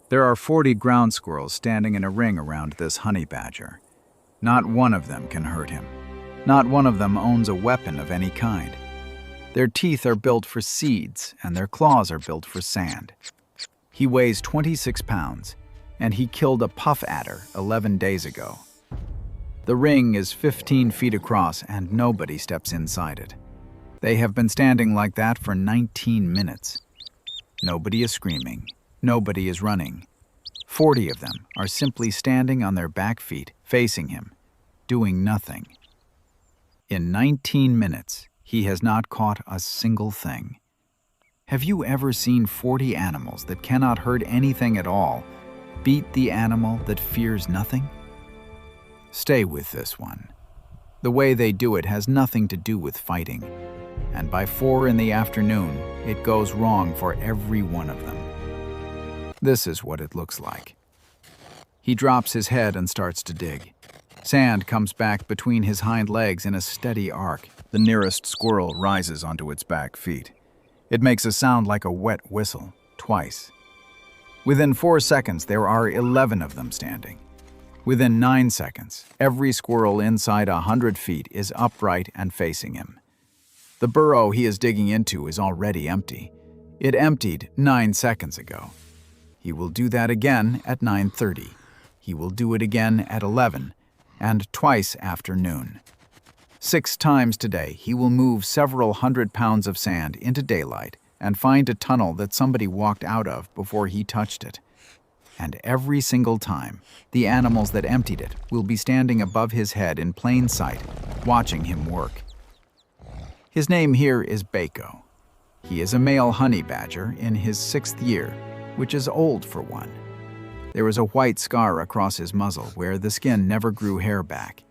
There are 40 ground squirrels standing in a ring around this honey badger. Not one of them can hurt him. Not one of them owns a weapon of any kind. Their teeth are built for seeds, and their claws are built for sand. He weighs 26 pounds, and he killed a puff adder 11 days ago. The ring is 15 feet across, and nobody steps inside it. They have been standing like that for 19 minutes. Nobody is screaming. Nobody is running. 40 of them are simply standing on their back feet, facing him, doing nothing. In 19 minutes, he has not caught a single thing. Have you ever seen 40 animals that cannot hurt anything at all beat the animal that fears nothing? Stay with this one. The way they do it has nothing to do with fighting, and by 4 in the afternoon, it goes wrong for every one of them. This is what it looks like. He drops his head and starts to dig. Sand comes back between his hind legs in a steady arc. The nearest squirrel rises onto its back feet. It makes a sound like a wet whistle, twice. Within 4 seconds, there are 11 of them standing. Within 9 seconds, every squirrel inside 100 feet is upright and facing him. The burrow he is digging into is already empty. It emptied 9 seconds ago. He will do that again at 9:30. He will do it again at 11, and twice after noon. 6 times today, he will move several 100 pounds of sand into daylight and find a tunnel that somebody walked out of before he touched it. And every single time, the animals that emptied it will be standing above his head in plain sight, watching him work. His name here is Bako. He is a male honey badger in his 6th year, which is old for one. There is a white scar across his muzzle where the skin never grew hair back.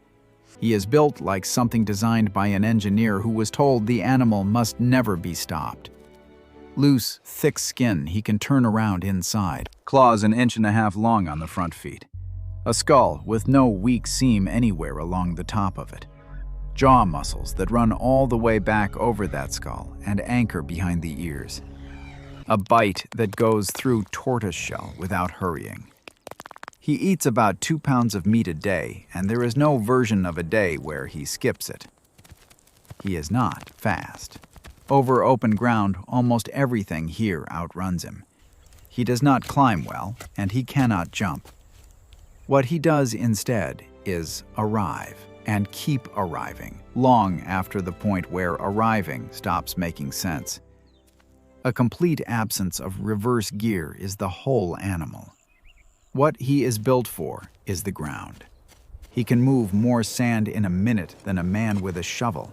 He is built like something designed by an engineer who was told the animal must never be stopped. Loose, thick skin he can turn around inside. Claws 1.5 inches long on the front feet. A skull with no weak seam anywhere along the top of it. Jaw muscles that run all the way back over that skull and anchor behind the ears. A bite that goes through tortoiseshell without hurrying. He eats about 2 pounds of meat a day, and there is no version of a day where he skips it. He is not fast. Over open ground, almost everything here outruns him. He does not climb well, and he cannot jump. What he does instead is arrive, and keep arriving, long after the point where arriving stops making sense. A complete absence of reverse gear is the whole animal. What he is built for is the ground. He can move more sand in a minute than a man with a shovel.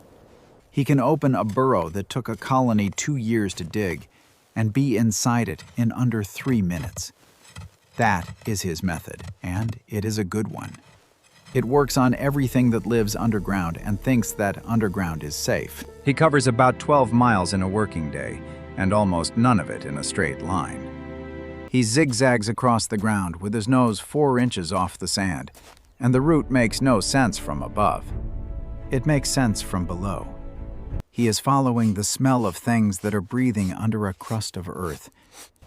He can open a burrow that took a colony 2 years to dig and be inside it in under 3 minutes. That is his method, and it is a good one. It works on everything that lives underground and thinks that underground is safe. He covers about 12 miles in a working day, and almost none of it in a straight line. He zigzags across the ground with his nose 4 inches off the sand, and the route makes no sense from above. It makes sense from below. He is following the smell of things that are breathing under a crust of earth,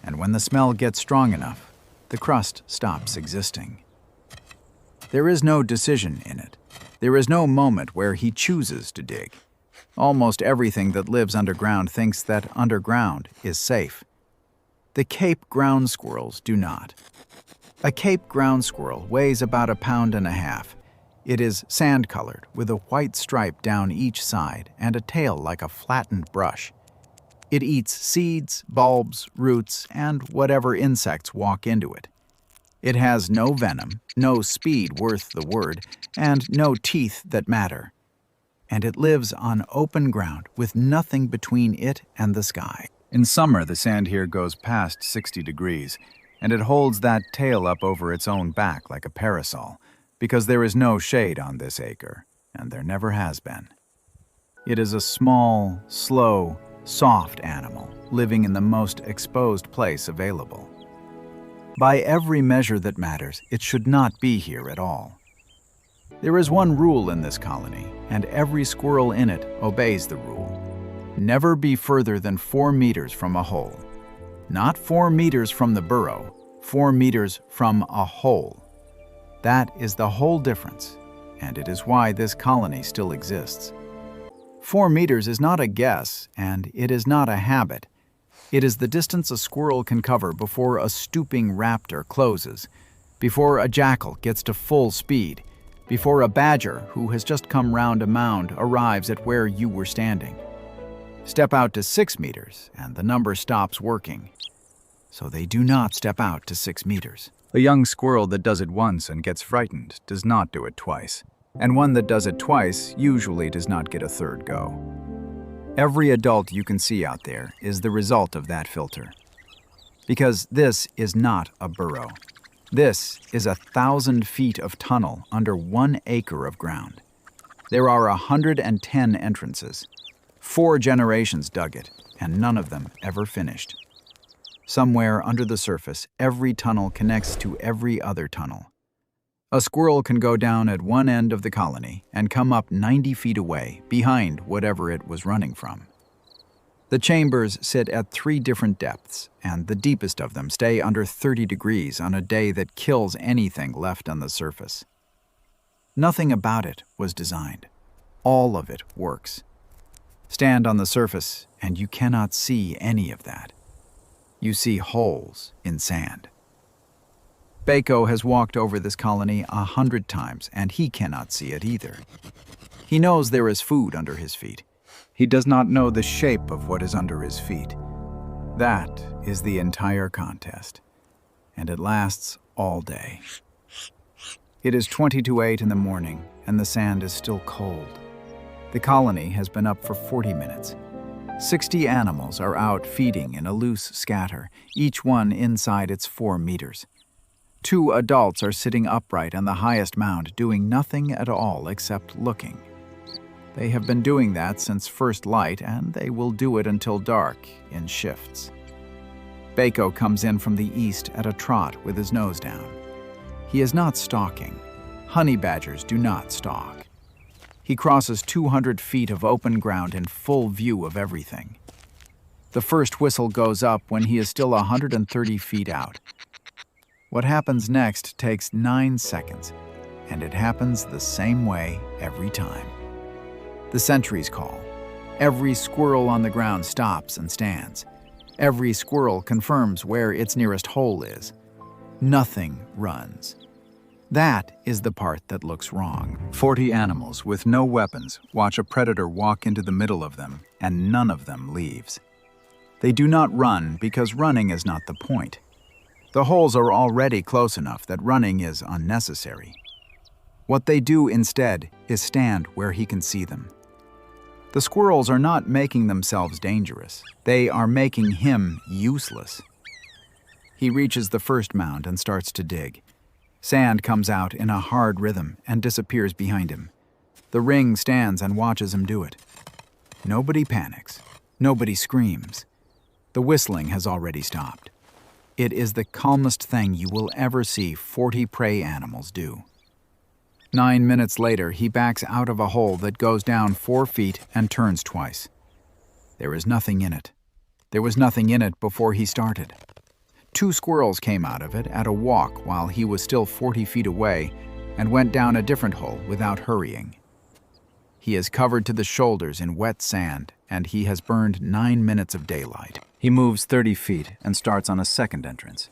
and when the smell gets strong enough, the crust stops existing. There is no decision in it. There is no moment where he chooses to dig. Almost everything that lives underground thinks that underground is safe. The Cape ground squirrels do not. A Cape ground squirrel weighs about 1.5 pounds. It is sand-colored with a white stripe down each side and a tail like a flattened brush. It eats seeds, bulbs, roots, and whatever insects walk into it. It has no venom, no speed worth the word, and no teeth that matter. And it lives on open ground with nothing between it and the sky. In summer, the sand here goes past 60 degrees, and it holds that tail up over its own back like a parasol, because there is no shade on this acre, and there never has been. It is a small, slow, soft animal living in the most exposed place available. By every measure that matters, it should not be here at all. There is one rule in this colony, and every squirrel in it obeys the rule. Never be further than 4 meters from a hole. Not 4 meters from the burrow, 4 meters from a hole. That is the whole difference, and it is why this colony still exists. 4 meters is not a guess, and it is not a habit. It is the distance a squirrel can cover before a stooping raptor closes, before a jackal gets to full speed, before a badger who has just come round a mound arrives at where you were standing. Step out to 6 meters, and the number stops working. So they do not step out to 6 meters. A young squirrel that does it once and gets frightened does not do it twice. And one that does it twice usually does not get a third go. Every adult you can see out there is the result of that filter. Because this is not a burrow. This is 1,000 feet of tunnel under 1 acre of ground. There are 110 entrances. 4 generations dug it, and none of them ever finished. Somewhere under the surface, every tunnel connects to every other tunnel. A squirrel can go down at one end of the colony and come up 90 feet away, behind whatever it was running from. The chambers sit at 3 different depths, and the deepest of them stay under 30 degrees on a day that kills anything left on the surface. Nothing about it was designed. All of it works. Stand on the surface, and you cannot see any of that. You see holes in sand. Bako has walked over this colony 100 times, and he cannot see it either. He knows there is food under his feet. He does not know the shape of what is under his feet. That is the entire contest, and it lasts all day. It is 20 to 8 in the morning, and the sand is still cold. The colony has been up for 40 minutes. 60 animals are out feeding in a loose scatter, each one inside its 4 meters. 2 adults are sitting upright on the highest mound, doing nothing at all except looking. They have been doing that since first light, and they will do it until dark, in shifts. Bako comes in from the east at a trot with his nose down. He is not stalking. Honey badgers do not stalk. He crosses 200 feet of open ground in full view of everything. The first whistle goes up when he is still 130 feet out. What happens next takes 9 seconds, and it happens the same way every time. The sentries call. Every squirrel on the ground stops and stands. Every squirrel confirms where its nearest hole is. Nothing runs. That is the part that looks wrong. 40 animals with no weapons watch a predator walk into the middle of them, and none of them leaves. They do not run because running is not the point. The holes are already close enough that running is unnecessary. What they do instead is stand where he can see them. The squirrels are not making themselves dangerous. They are making him useless. He reaches the first mound and starts to dig. Sand comes out in a hard rhythm and disappears behind him. The ring stands and watches him do it. Nobody panics. Nobody screams. The whistling has already stopped. It is the calmest thing you will ever see 40 prey animals do. 9 minutes later, he backs out of a hole that goes down 4 feet and turns twice. There is nothing in it. There was nothing in it before he started. 2 squirrels came out of it at a walk while he was still 40 feet away and went down a different hole without hurrying. He is covered to the shoulders in wet sand, and he has burned 9 minutes of daylight. He moves 30 feet and starts on a second entrance.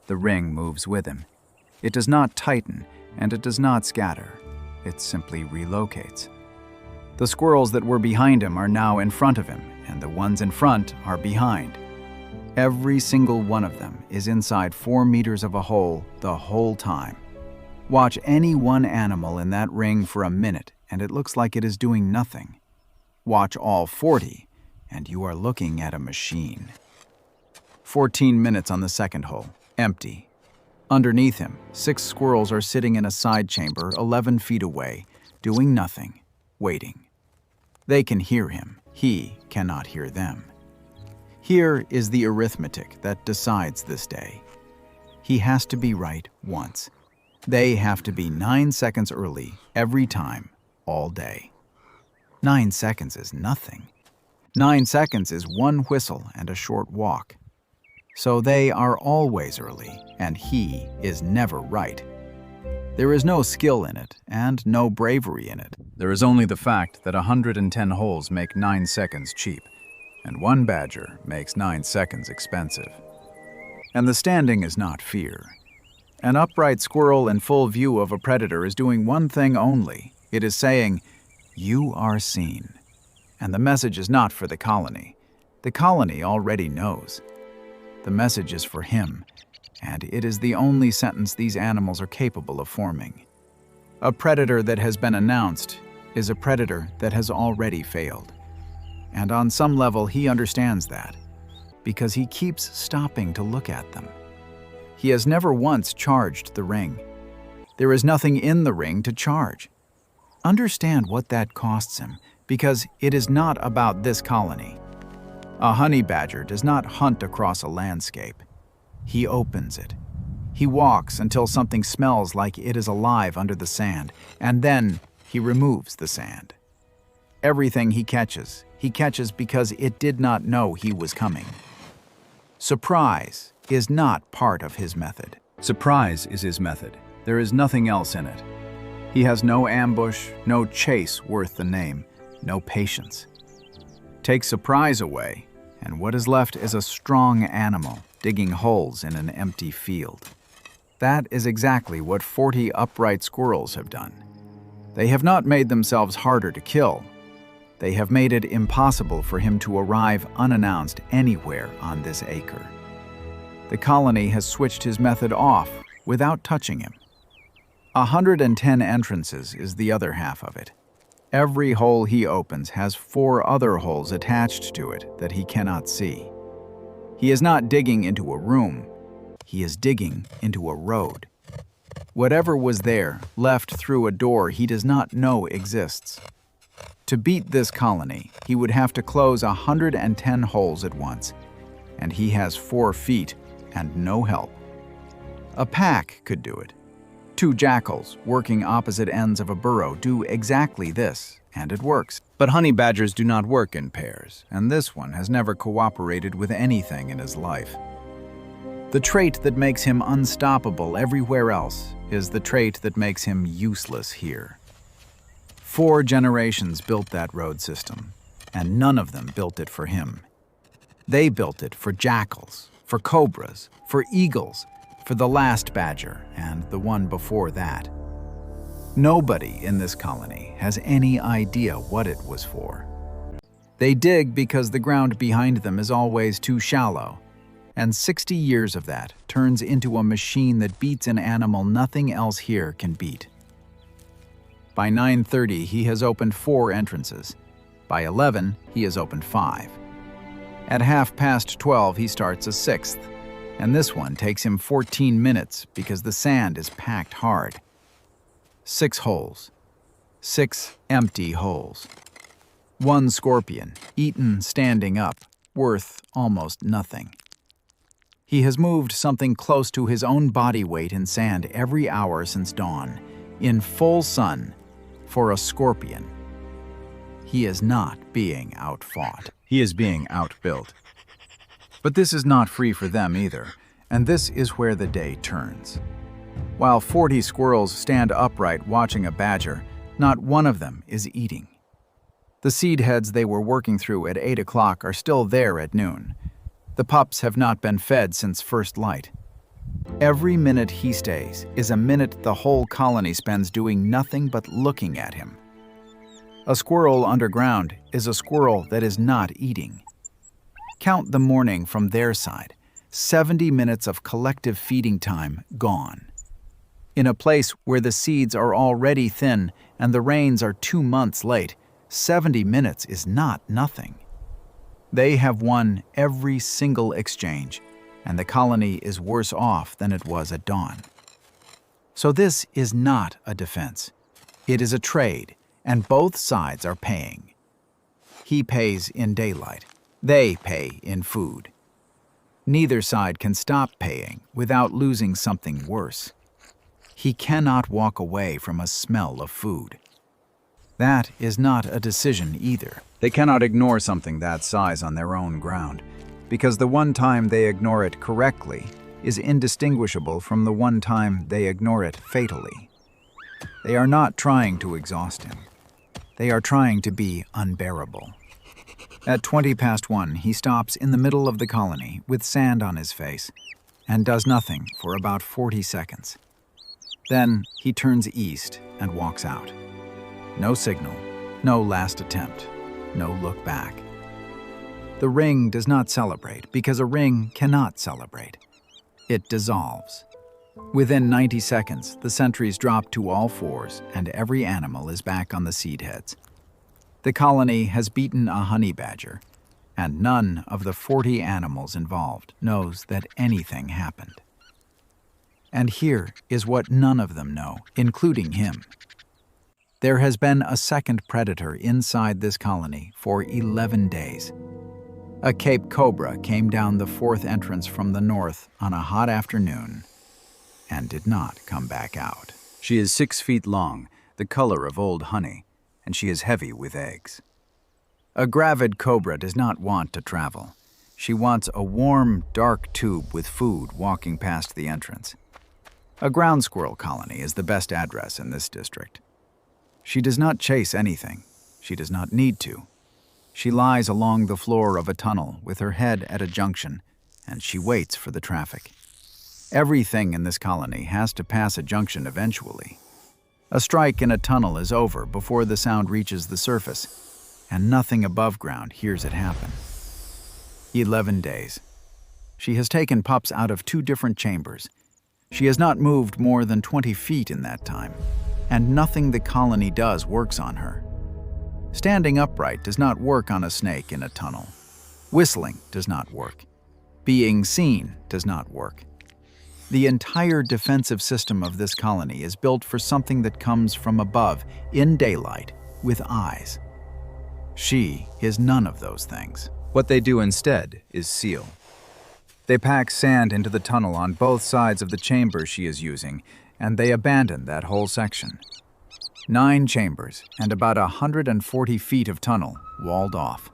The ring moves with him. It does not tighten, and it does not scatter. It simply relocates. The squirrels that were behind him are now in front of him, and the ones in front are behind. Every single one of them is inside 4 meters of a hole the whole time. Watch any one animal in that ring for a minute, and it looks like it is doing nothing. Watch all 40, and you are looking at a machine. 14 minutes on the second hole, empty. Underneath him, 6 squirrels are sitting in a side chamber 11 feet away, doing nothing, waiting. They can hear him. He cannot hear them. Here is the arithmetic that decides this day. He has to be right once. They have to be 9 seconds early every time, all day. 9 seconds is nothing. 9 seconds is 1 whistle and a short walk. So they are always early, and he is never right. There is no skill in it, and no bravery in it. There is only the fact that 110 holes make 9 seconds cheap, and one badger makes 9 seconds expensive. And the standing is not fear. An upright squirrel in full view of a predator is doing one thing only. It is saying, "You are seen." And the message is not for the colony. The colony already knows. The message is for him, and it is the only sentence these animals are capable of forming. A predator that has been announced is a predator that has already failed. And on some level, he understands that, because he keeps stopping to look at them. He has never once charged the ring. There is nothing in the ring to charge. Understand what that costs him, because it is not about this colony. A honey badger does not hunt across a landscape. He opens it. He walks until something smells like it is alive under the sand, and then he removes the sand. Everything he catches because it did not know he was coming. Surprise is not part of his method. Surprise is his method. There is nothing else in it. He has no ambush, no chase worth the name, no patience. Take surprise away, and what is left is a strong animal digging holes in an empty field. That is exactly what 40 upright squirrels have done. They have not made themselves harder to kill. They have made it impossible for him to arrive unannounced anywhere on this acre. The colony has switched his method off without touching him. 110 entrances is the other half of it. Every hole he opens has 4 other holes attached to it that he cannot see. He is not digging into a room. He is digging into a road. Whatever was there, left through a door he does not know exists. To beat this colony, he would have to close 110 holes at once, and he has 4 feet and no help. A pack could do it. 2 jackals working opposite ends of a burrow do exactly this, and it works. But honey badgers do not work in pairs, and this one has never cooperated with anything in his life. The trait that makes him unstoppable everywhere else is the trait that makes him useless here. 4 generations built that road system, and none of them built it for him. They built it for jackals, for cobras, for eagles, for the last badger and the one before that. Nobody in this colony has any idea what it was for. They dig because the ground behind them is always too shallow, and 60 years of that turns into a machine that beats an animal nothing else here can beat. By 9:30, he has opened 4 entrances. By 11, he has opened 5. At 12:30, he starts a 6th, and this one takes him 14 minutes because the sand is packed hard. 6 holes. 6 empty holes. 1 scorpion, eaten standing up, worth almost nothing. He has moved something close to his own body weight in sand every hour since dawn, in full sun, for a scorpion. He is not being outfought. He is being outbuilt. But this is not free for them either, and this is where the day turns. While 40 squirrels stand upright watching a badger, not one of them is eating. The seed heads they were working through at 8 o'clock are still there at noon. The pups have not been fed since first light. Every minute he stays is a minute the whole colony spends doing nothing but looking at him. A squirrel underground is a squirrel that is not eating. Count the morning from their side. 70 minutes of collective feeding time gone. In a place where the seeds are already thin and the rains are 2 months late, 70 minutes is not nothing. They have won every single exchange, and the colony is worse off than it was at dawn. So this is not a defense. It is a trade, and both sides are paying. He pays in daylight. They pay in food. Neither side can stop paying without losing something worse. He cannot walk away from a smell of food. That is not a decision either. They cannot ignore something that size on their own ground. because the one time they ignore it correctly is indistinguishable from the one time they ignore it fatally. They are not trying to exhaust him. They are trying to be unbearable. At 1:20, he stops in the middle of the colony with sand on his face and does nothing for about 40 seconds. Then he turns east and walks out. No signal, no last attempt, no look back. The ring does not celebrate because a ring cannot celebrate. It dissolves. Within 90 seconds, the sentries drop to all fours and every animal is back on the seed heads. The colony has beaten a honey badger, and none of the 40 animals involved knows that anything happened. And here is what none of them know, including him. There has been a second predator inside this colony for 11 days. A Cape cobra came down the fourth entrance from the north on a hot afternoon and did not come back out. She is 6 feet long, the color of old honey, and she is heavy with eggs. A gravid cobra does not want to travel. She wants a warm, dark tube with food walking past the entrance. A ground squirrel colony is the best address in this district. She does not chase anything. She does not need to. She lies along the floor of a tunnel with her head at a junction, and she waits for the traffic. Everything in this colony has to pass a junction eventually. A strike in a tunnel is over before the sound reaches the surface, and nothing above ground hears it happen. 11 days. She has taken pups out of 2 different chambers. She has not moved more than 20 feet in that time, and nothing the colony does works on her. Standing upright does not work on a snake in a tunnel. Whistling does not work. Being seen does not work. The entire defensive system of this colony is built for something that comes from above, in daylight, with eyes. She is none of those things. What they do instead is seal. They pack sand into the tunnel on both sides of the chamber she is using, and they abandon that whole section. 9 chambers and about 140 feet of tunnel walled off.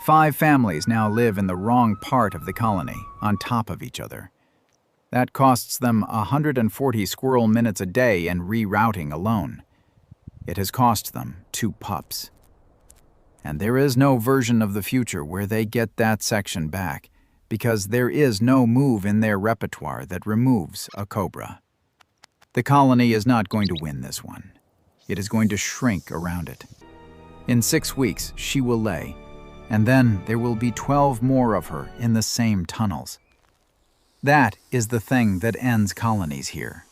5 families now live in the wrong part of the colony, on top of each other. That costs them 140 squirrel minutes a day in rerouting alone. It has cost them 2 pups. And there is no version of the future where they get that section back, because there is no move in their repertoire that removes a cobra. The colony is not going to win this one. It is going to shrink around it. In 6 weeks, she will lay, and then there will be 12 more of her in the same tunnels. That is the thing that ends colonies here,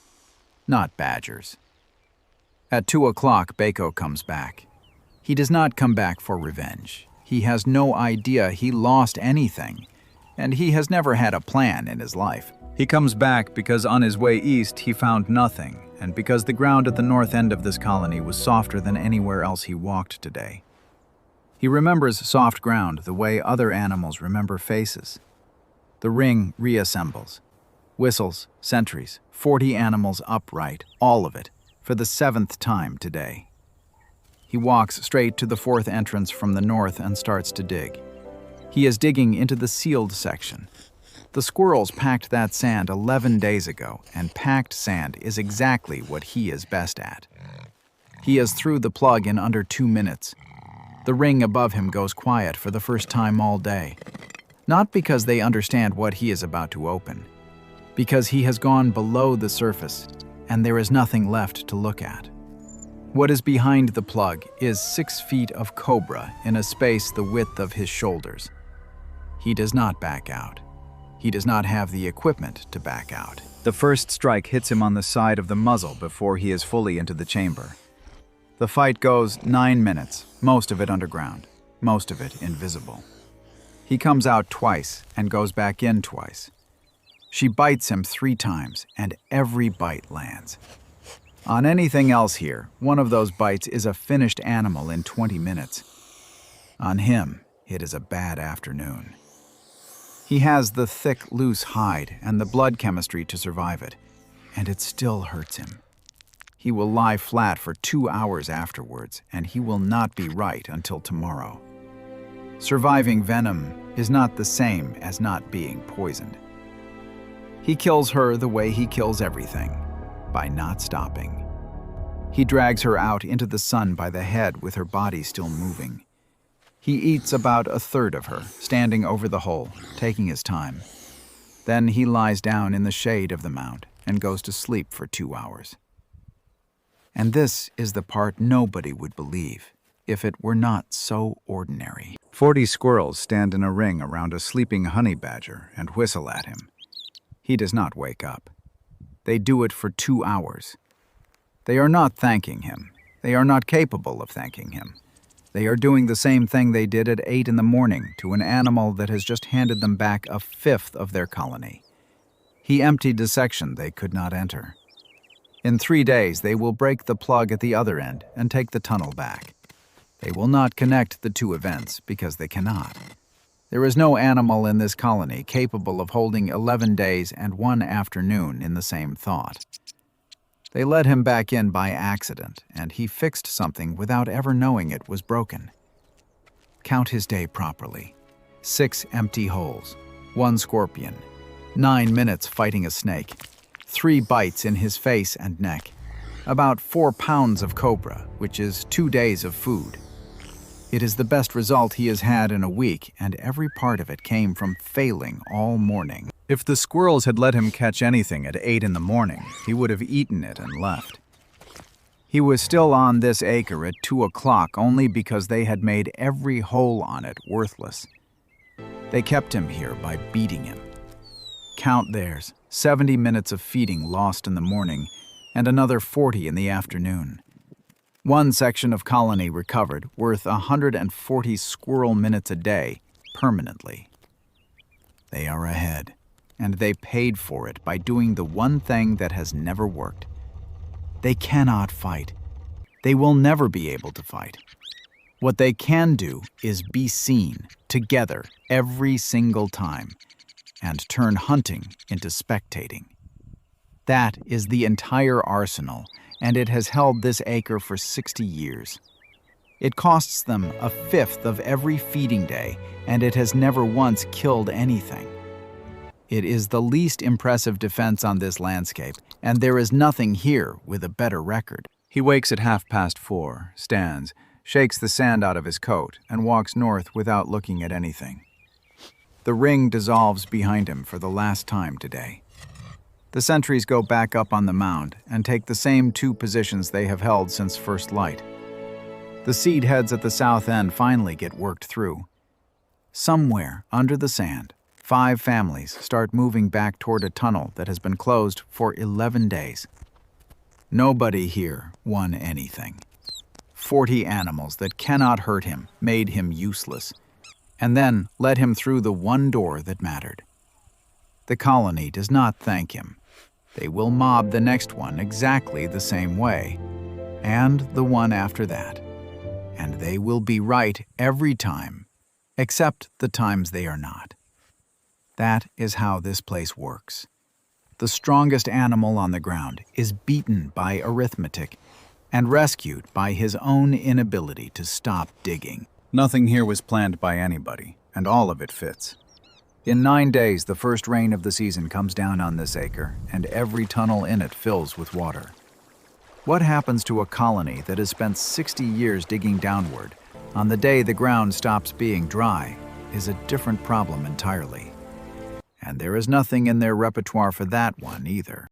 not badgers. At 2 o'clock, Bako comes back. He does not come back for revenge. He has no idea he lost anything, and he has never had a plan in his life. He comes back because on his way east he found nothing, and because the ground at the north end of this colony was softer than anywhere else he walked today. He remembers soft ground the way other animals remember faces. The ring reassembles. Whistles, sentries, 40 animals upright, all of it, for the 7th time today. He walks straight to the 4th entrance from the north and starts to dig. He is digging into the sealed section. The squirrels packed that sand 11 days ago, and packed sand is exactly what he is best at. He is through the plug in under 2 minutes. The ring above him goes quiet for the first time all day. Not because they understand what he is about to open, because he has gone below the surface and there is nothing left to look at. What is behind the plug is 6 feet of cobra in a space the width of his shoulders. He does not back out. He does not have the equipment to back out. The first strike hits him on the side of the muzzle before he is fully into the chamber. The fight goes 9 minutes, most of it underground, most of it invisible. He comes out twice and goes back in twice. She bites him 3 times, and every bite lands. On anything else here, one of those bites is a finished animal in 20 minutes. On him, it is a bad afternoon. He has the thick, loose hide and the blood chemistry to survive it, and it still hurts him. He will lie flat for 2 hours afterwards, and he will not be right until tomorrow. Surviving venom is not the same as not being poisoned. He kills her the way he kills everything, by not stopping. He drags her out into the sun by the head with her body still moving. He eats about a third of her, standing over the hole, taking his time. Then he lies down in the shade of the mound and goes to sleep for 2 hours. And this is the part nobody would believe if it were not so ordinary. 40 squirrels stand in a ring around a sleeping honey badger and whistle at him. He does not wake up. They do it for 2 hours. They are not thanking him. They are not capable of thanking him. They are doing the same thing they did at 8 in the morning to an animal that has just handed them back a fifth of their colony. He emptied the section they could not enter. In 3 days, they will break the plug at the other end and take the tunnel back. They will not connect the two events because they cannot. There is no animal in this colony capable of holding 11 days and 1 afternoon in the same thought. They let him back in by accident, and he fixed something without ever knowing it was broken. Count his day properly. 6 empty holes, 1 scorpion, 9 minutes fighting a snake, 3 bites in his face and neck, about 4 pounds of cobra, which is 2 days of food. It is the best result he has had in a week, and every part of it came from failing all morning. If the squirrels had let him catch anything at 8 in the morning, he would have eaten it and left. He was still on this acre at 2 o'clock only because they had made every hole on it worthless. They kept him here by beating him. Count theirs, 70 minutes of feeding lost in the morning, and another 40 in the afternoon. 1 section of colony recovered, worth 140 squirrel minutes a day, permanently. They are ahead, and they paid for it by doing the one thing that has never worked. They cannot fight. They will never be able to fight. What they can do is be seen, together, every single time, and turn hunting into spectating. That is the entire arsenal, and it has held this acre for 60 years. It costs them a fifth of every feeding day, and it has never once killed anything. It is the least impressive defense on this landscape, and there is nothing here with a better record. He wakes at 4:30, stands, shakes the sand out of his coat, and walks north without looking at anything. The ring dissolves behind him for the last time today. The sentries go back up on the mound and take the same 2 positions they have held since first light. The seed heads at the south end finally get worked through. Somewhere under the sand, 5 families start moving back toward a tunnel that has been closed for 11 days. Nobody here won anything. 40 animals that cannot hurt him made him useless, and then led him through the one door that mattered. The colony does not thank him. They will mob the next one exactly the same way, and the one after that. And they will be right every time, except the times they are not. That is how this place works. The strongest animal on the ground is beaten by arithmetic and rescued by his own inability to stop digging. Nothing here was planned by anybody, and all of it fits. In 9 days, the first rain of the season comes down on this acre, and every tunnel in it fills with water. What happens to a colony that has spent 60 years digging downward on the day the ground stops being dry is a different problem entirely. And there is nothing in their repertoire for that one either.